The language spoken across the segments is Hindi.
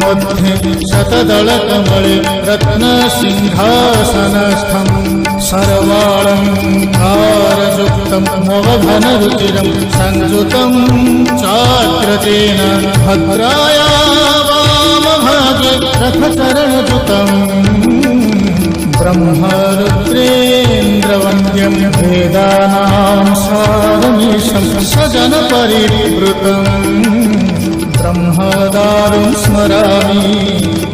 मध्ये शतदलकमले रत्नसिंहासनस्थं सर्वालङ्कारयुक्तं नवघनरुचिरं संयुतं चाग्रतेन भद्राया वामभागे रथचरणयुतं ब्रह्मरुद्रेन्द्रवन्द्यं वेदानां सारमीशं सजनपरिवृतम् ब्रह्मदारुं स्मरामि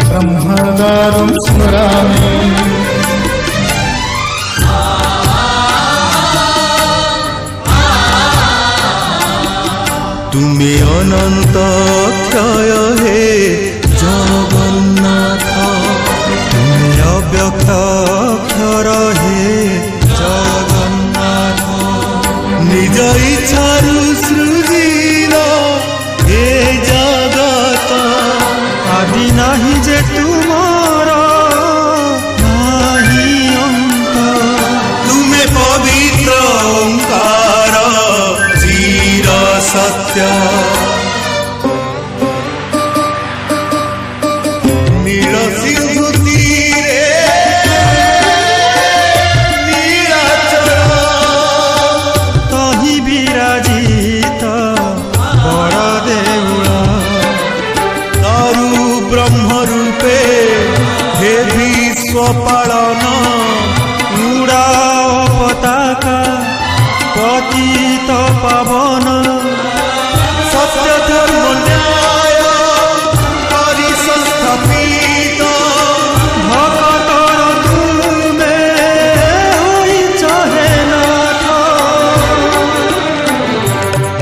ब्रह्मदारुं स्मरामि। तुम्हें अनंत क्षय हे जगन्नाथ, तुम्हें अव्यक्त अक्षर हे जगन्नाथ, निज इच्छारु सृजिल हे जगत, आदि नाही जे तुमार नाही अंत, तुम्हें पवित्र ओंकार चिर सत्य, नील सिंधु तीरे नीलाचल, तहि विराजित बड़ देउल, तारु ब्रह्म रूपे हे विश्व पालन